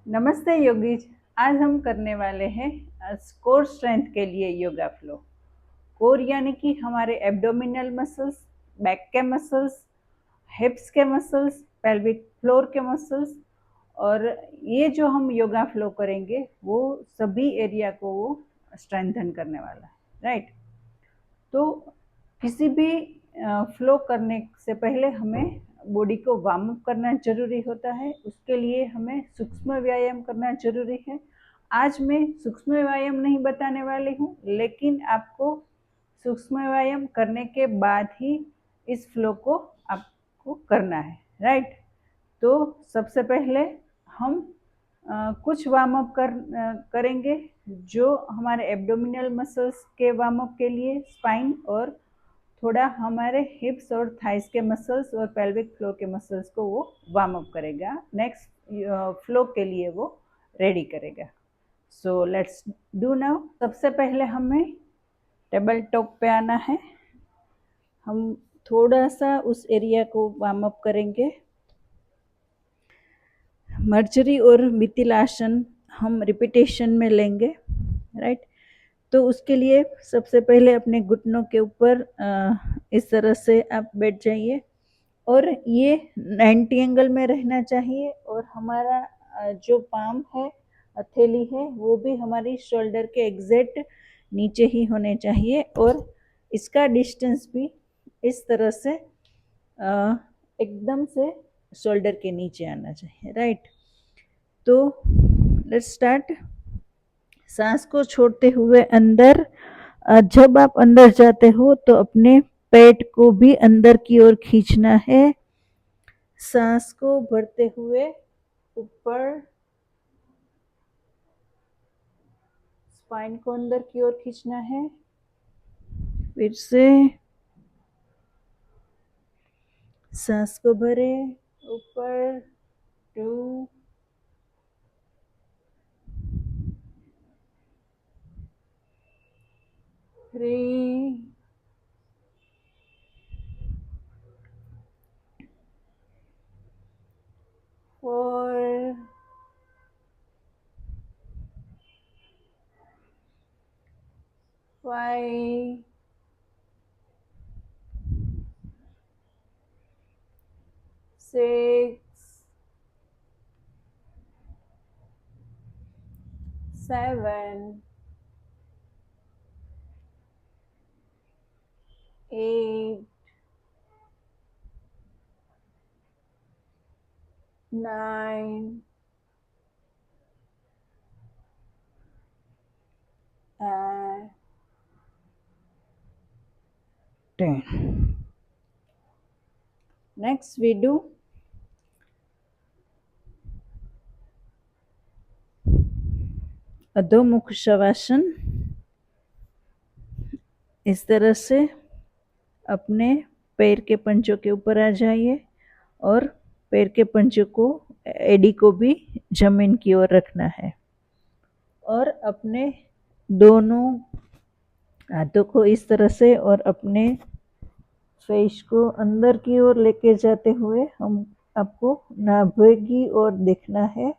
नमस्ते योगीज। आज हम करने वाले हैं कोर स्ट्रेंथ के लिए योगा फ्लो। कोर यानी कि हमारे एब्डोमिनल मसल्स, बैक के मसल्स, हिप्स के मसल्स, पेल्विक फ्लोर के मसल्स। और ये जो हम योगा फ्लो करेंगे वो सभी एरिया को वो स्ट्रेंथन करने वाला है, राइट। तो किसी भी फ्लो करने से पहले हमें बॉडी को वार्म अप करना जरूरी होता है। उसके लिए हमें सूक्ष्म व्यायाम करना जरूरी है। आज मैं सूक्ष्म व्यायाम नहीं बताने वाली हूँ, लेकिन आपको सूक्ष्म व्यायाम करने के बाद ही इस फ्लो को आपको करना है, राइट। तो सबसे पहले हम कुछ वार्म अप करेंगे जो हमारे एब्डोमिनल मसल्स के वार्म अप के लिए, स्पाइन और थोड़ा हमारे हिप्स और थाइस के मसल्स और पेल्विक फ्लोर के मसल्स को वो वार्म अप करेगा। नेक्स्ट फ्लो के लिए वो रेडी करेगा। So let's do now. सबसे पहले हमें टेबल टॉप पे आना है। हम थोड़ा सा उस एरिया को वार्म अप करेंगे। मर्जरी और मिथिलासन हम रिपीटेशन में लेंगे, राइट। तो उसके लिए सबसे पहले अपने घुटनों के ऊपर इस तरह से आप बैठ जाइए और ये 90 एंगल में रहना चाहिए। और हमारा जो पाम है, हथेली है, वो भी हमारी शोल्डर के एग्जैक्ट नीचे ही होने चाहिए। और इसका डिस्टेंस भी इस तरह से एकदम से शोल्डर के नीचे आना चाहिए, राइट। तो लेट्स स्टार्ट। सांस को छोड़ते हुए अंदर, जब आप अंदर जाते हो तो अपने पेट को भी अंदर की ओर खींचना है। सांस को भरते हुए ऊपर, स्पाइन को अंदर की ओर खींचना है। फिर से सांस को भरे ऊपर। 2, 3, 4, 5, 6, 7, 8, 9 and 10. Next we do अधोमुख shavasana. इस तरह से अपने पैर के पंजों के ऊपर आ जाइए और पैर के पंजों को, एडी को भी जमीन की ओर रखना है। और अपने दोनों हाथों को इस तरह से और अपने फेस को अंदर की ओर लेके जाते हुए हम आपको नाभि की ओर देखना है।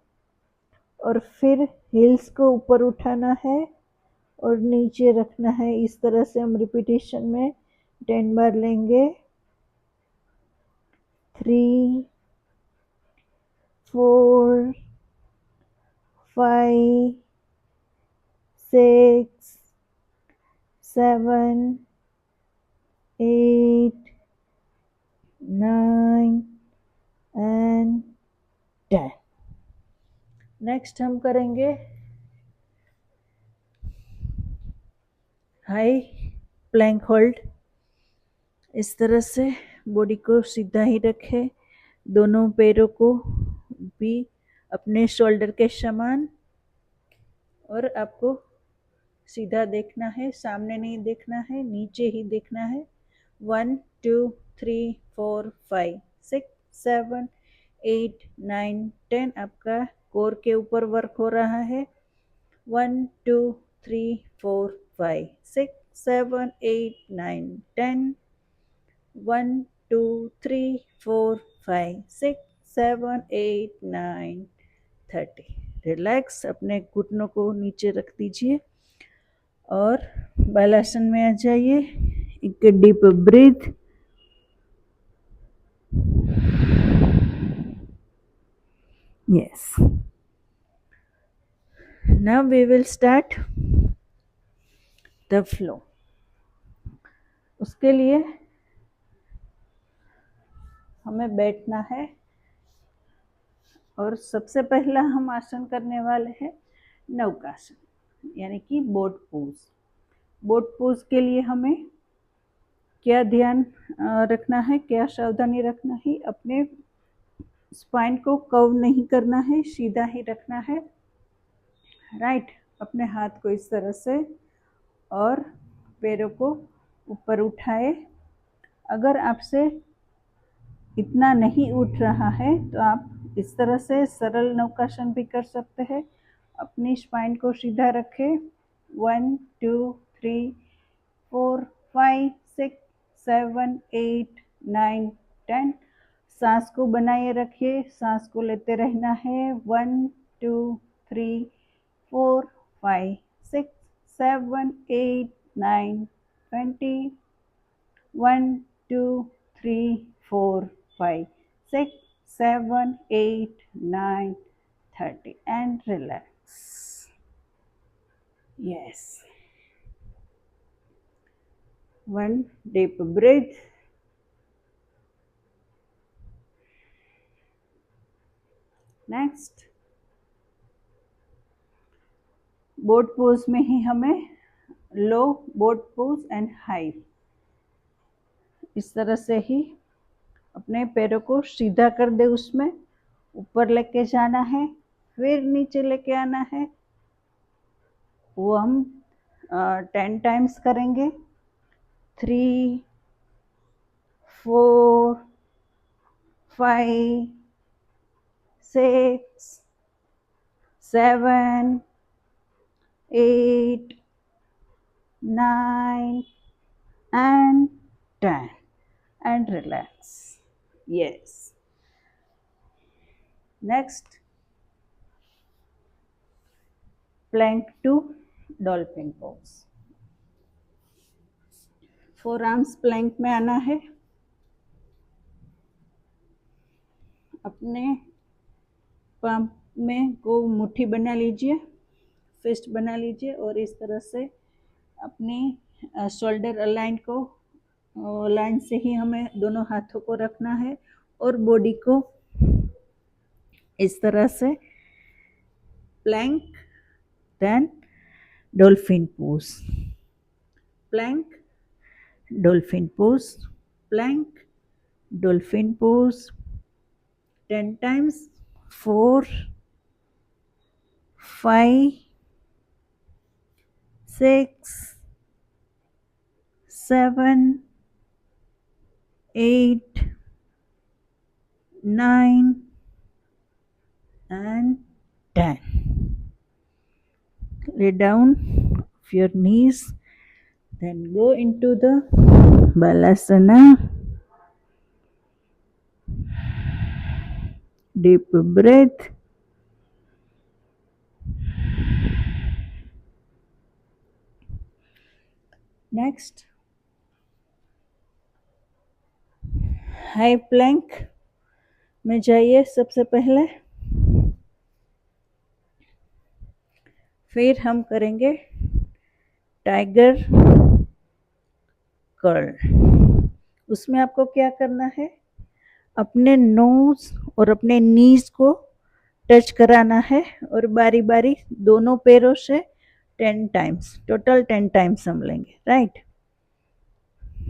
और फिर हील्स को ऊपर उठाना है और नीचे रखना है। इस तरह से हम रिपीटेशन में 10 बार लेंगे। 3, 4, 5, 6, 7, 8, 9 and 10। नेक्स्ट हम करेंगे हाई प्लैंक होल्ड। इस तरह से बॉडी को सीधा ही रखें, दोनों पैरों को भी अपने शोल्डर के समान। और आपको सीधा देखना है, सामने नहीं देखना है, नीचे ही देखना है। 1, 2, 3, 4, 5, 6, 7, 8, 9, 10 आपका कोर के ऊपर वर्क हो रहा है। 1, 2, 3, 4, 5, 6, 7, 8, 9, 10। 1, 2, 3, 4, 5, 6, 7, 8, 9, 30। रिलैक्स, अपने घुटनों को नीचे रख दीजिए और बालासन में आ जाइए। एक deep breath, yes. Now we will start the flow. उसके लिए हमें बैठना है और सबसे पहला हम आसन करने वाले हैं नौकासन, यानी कि बोट पोज। बोट पोज के लिए हमें क्या ध्यान रखना है, क्या सावधानी रखना है? अपने स्पाइन को कर्व नहीं करना है, सीधा ही रखना है, राइट। अपने हाथ को इस तरह से और पैरों को ऊपर उठाए। अगर आपसे इतना नहीं उठ रहा है तो आप इस तरह से सरल नौकासन भी कर सकते हैं। अपनी स्पाइन को सीधा रखें। 1 2 3 4 5 6 7 8 9 10। सांस को बनाए रखिए, सांस को लेते रहना है। 1 2 3 4 5 6 7 8 9 20। 1 2 3 4 5 6 7 8 9 30 and relax. Yes. One deep breath. Next, boat pose में ही हमें लो बोट पोज एंड हाई, इस तरह से ही अपने पैरों को सीधा कर दे, उसमें ऊपर लेके जाना है, फिर नीचे लेके आना है। वो हम 10 टाइम्स करेंगे। 3 4 5 6 7 8 9 and 10 and relax. Yes. Next, plank to dolphin pose. forearms plank में आना है। अपने पाम में को मुट्ठी बना लीजिए, फिस्ट बना लीजिए और इस तरह से अपनी शोल्डर अलाइन को लाइन से ही हमें दोनों हाथों को रखना है और बॉडी को इस तरह से plank, then dolphin pose, plank, dolphin pose, plank, dolphin pose 10 times. 4 5 6 7 8 9 and 10. Lay down of your knees, then go into the balasana. Deep breath. Next, high Planck में जाइए सबसे पहले, फिर हम करेंगे टाइगर कर्ल। उसमें आपको क्या करना है, अपने नोज और अपने नीज को टच कराना है और बारी बारी दोनों पैरों से 10 टाइम्स, टोटल 10 टाइम्स हम लेंगे, राइट।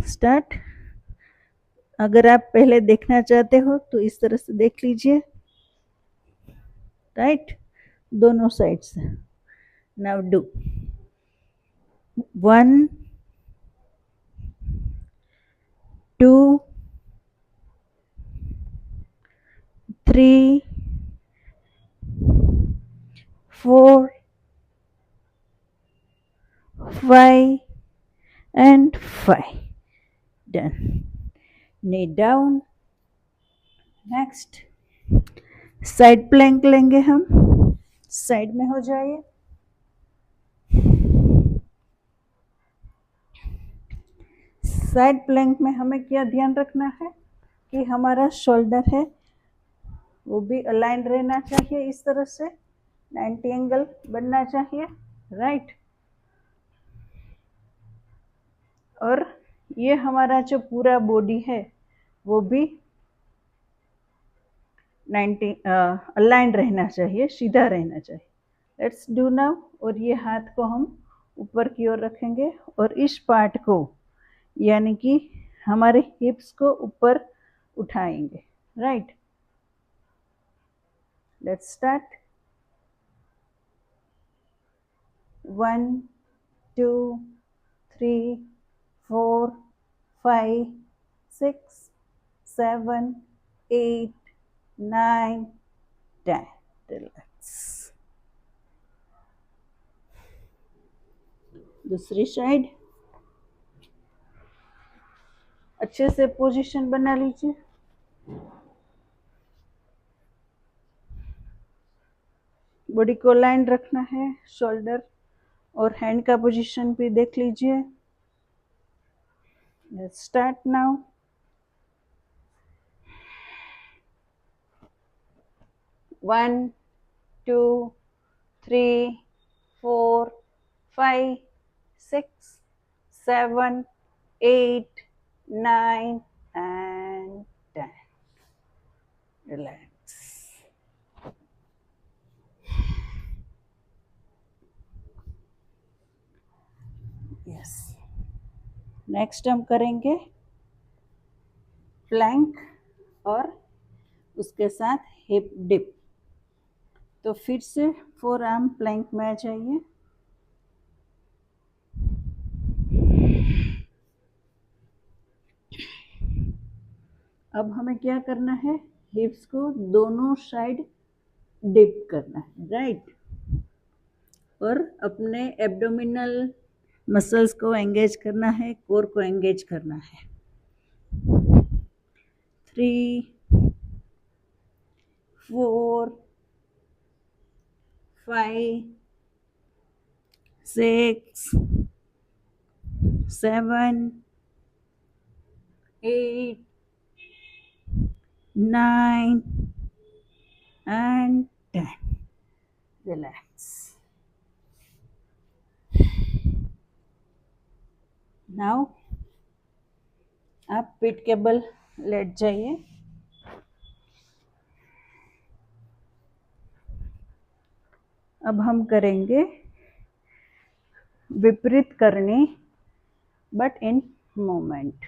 स्टार्ट। अगर आप पहले देखना चाहते हो तो इस तरह से देख लीजिए, राइट, दोनों साइड से। Now do 1 2 3 4 5 and 5. Done. Knee down. Next, side plank लेंगे हम। साइड में हो जाइए। साइड प्लैंक में हमें क्या ध्यान रखना है कि हमारा शोल्डर है वो भी अलाइन रहना चाहिए, इस तरह से 90 एंगल बनना चाहिए, राइट। और ये हमारा जो पूरा बॉडी है वो भी 90 अलाइन रहना चाहिए, सीधा रहना चाहिए। Let's do now. और ये हाथ को हम ऊपर की ओर रखेंगे और इस पार्ट को यानी कि हमारे हिप्स को ऊपर उठाएंगे, राइट। Let's start. 1 2 3 4 5 6 7 8 9 10। रिलैक्स। दूसरी साइड अच्छे से पोजीशन बना लीजिए। बॉडी को लाइन रखना है, शोल्डर और हैंड का पोजीशन भी देख लीजिए। Let's start now. 1 2 3 4 5 6 7 8 9 and 10। Relax. Yes. Next हम करेंगे प्लैंक और उसके साथ हिप डिप। तो फिर से 4 आर्म प्लैंक में आ जाइए। अब हमें क्या करना है, हिप्स को दोनों साइड डिप करना है, राइट। और अपने एब्डोमिनल मसल्स को एंगेज करना है, कोर को एंगेज करना है। 3 4 5 6 7 8 9 and 10। रिलैक्स। नाउ आप पीठ के बल लेट जाइए। अब हम करेंगे विपरीत करनी बट इन मोमेंट।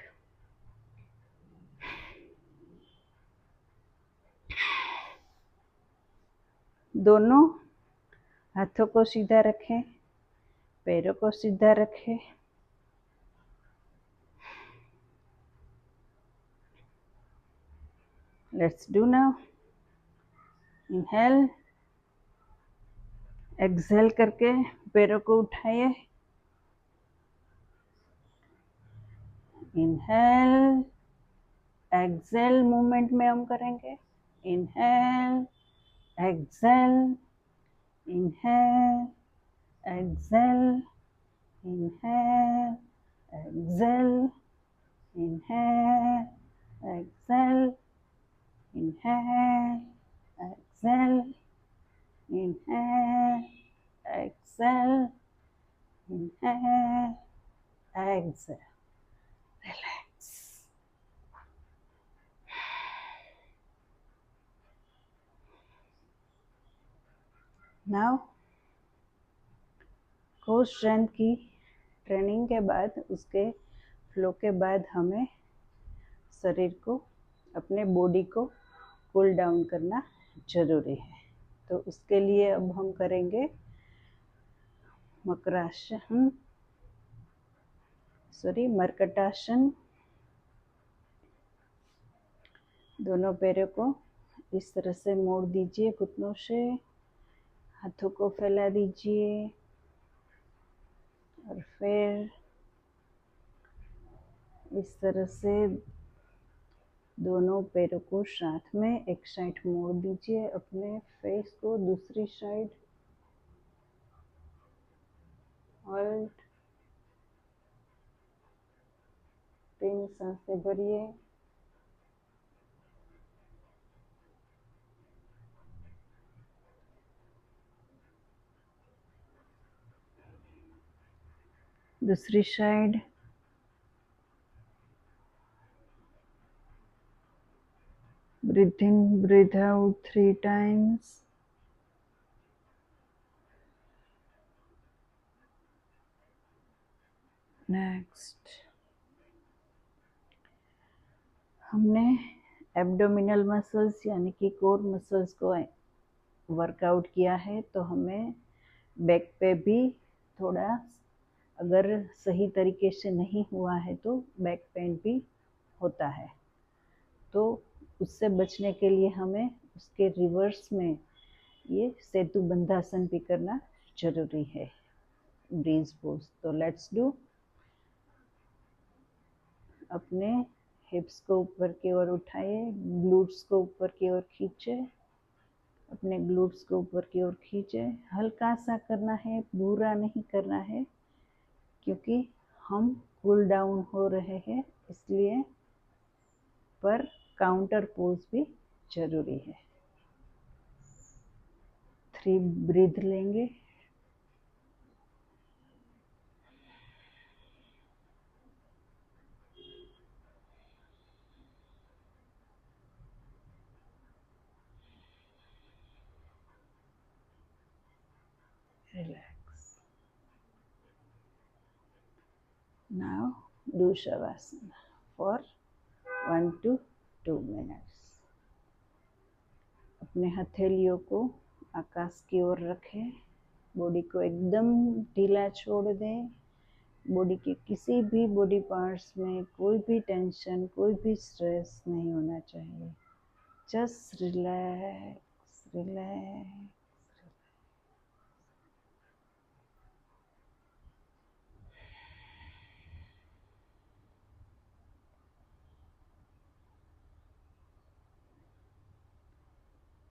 दोनों हाथों को सीधा रखें, पैरों को सीधा रखें। Let's do now. Inhale, exhale करके पैरों को उठाइए। इनहेल, एक्सहेल मूवमेंट में हम करेंगे। Inhale, exhale, inhale, exhale, inhale, exhale, inhale, exhale, inhale, exhale, inhale, exhale, inhale, exhale. Relax. Now core strength की ट्रेनिंग के बाद, उसके फ्लो के बाद हमें शरीर को, अपने बॉडी को कूल डाउन करना जरूरी है। तो उसके लिए अब हम करेंगे मर्कटासन। दोनों पैरों को इस तरह से मोड़ दीजिए, घुटनों से हाथों को फैला दीजिए और फिर इस तरह से दोनों पैरों को साथ में एक साइड मोड़ दीजिए, अपने फेस को दूसरी साइड होल्ड, 3 सांसें भरिए। दूसरी side, breathe in, breathe out 3 times. Next, हमने एब्डोमिनल मसल्स यानी कि कोर मसल्स को वर्कआउट किया है, तो हमें बैक पे भी थोड़ा, अगर सही तरीके से नहीं हुआ है तो बैक पेन भी होता है, तो उससे बचने के लिए हमें उसके रिवर्स में ये सेतु बंधासन भी करना जरूरी है, ब्रीज पोज। तो लेट्स डू। अपने हिप्स को ऊपर की ओर उठाइए, ग्लूट्स को ऊपर की ओर खींचे, अपने ग्लूट्स को ऊपर की ओर खींचे। हल्का सा करना है, पूरा नहीं करना है, क्योंकि हम कूल डाउन हो रहे हैं इसलिए, पर काउंटर पोज भी जरूरी है। 3 ब्रीथ लेंगे। Relax. Now do Shavasana for 1 to 2 minutes. अपने हथेलियों को आकाश की ओर रखें, बॉडी को एकदम ढीला छोड़ दें। बॉडी के किसी भी बॉडी पार्ट्स में कोई भी टेंशन, कोई भी स्ट्रेस नहीं होना चाहिए। Just relax relax.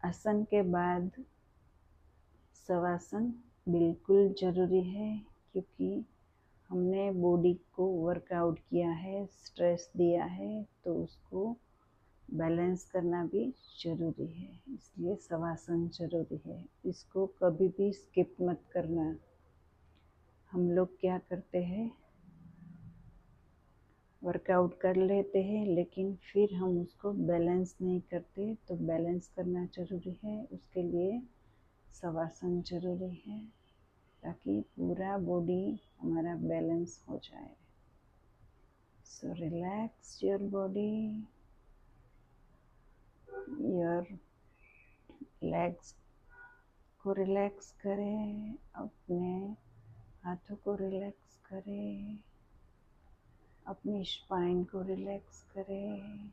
आसन के बाद शवासन बिल्कुल ज़रूरी है, क्योंकि हमने बॉडी को वर्कआउट किया है, स्ट्रेस दिया है, तो उसको बैलेंस करना भी ज़रूरी है, इसलिए शवासन ज़रूरी है। इसको कभी भी स्किप मत करना। हम लोग क्या करते हैं, वर्कआउट कर लेते हैं लेकिन फिर हम उसको बैलेंस नहीं करते, तो बैलेंस करना ज़रूरी है। उसके लिए शवासन ज़रूरी है, ताकि पूरा बॉडी हमारा बैलेंस हो जाए। So relax your body, your legs को रिलैक्स करें, अपने हाथों को रिलैक्स करें, अपनी स्पाइन को रिलैक्स करें,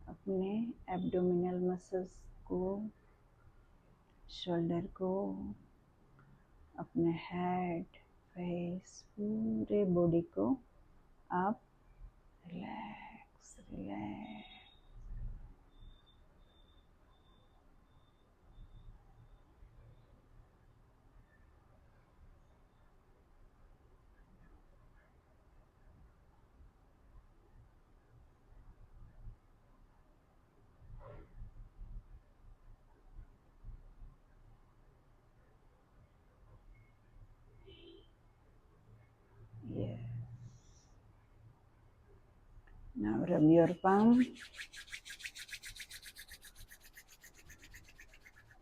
अपने एब्डोमिनल मसल्स को, शोल्डर को, अपने हेड, फेस, पूरे बॉडी को आप relax relax. Yes. Now rub your palm.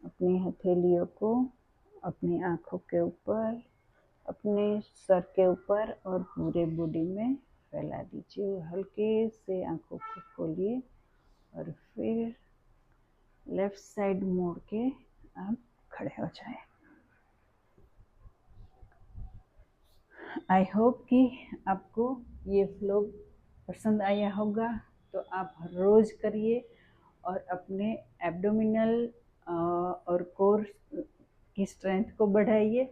अपनी हथेलियों को अपनी आँखों के ऊपर, अपने सर के ऊपर और पूरे बॉडी में फैला दीजिए। हल्के से आँखों को खोलिए और फिर लेफ्ट साइड मोड़ के आप खड़े हो जाएं। आई होप कि आपको ये व्लॉग पसंद आया होगा, तो आप रोज़ करिए और अपने एब्डोमिनल और कोर की स्ट्रेंथ को बढ़ाइए।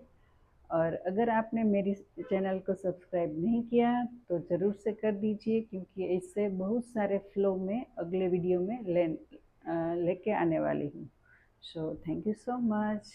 और अगर आपने मेरी चैनल को सब्सक्राइब नहीं किया तो ज़रूर से कर दीजिए, क्योंकि इससे बहुत सारे फ्लो में अगले वीडियो में लेके आने वाली हूँ। So thank you so much.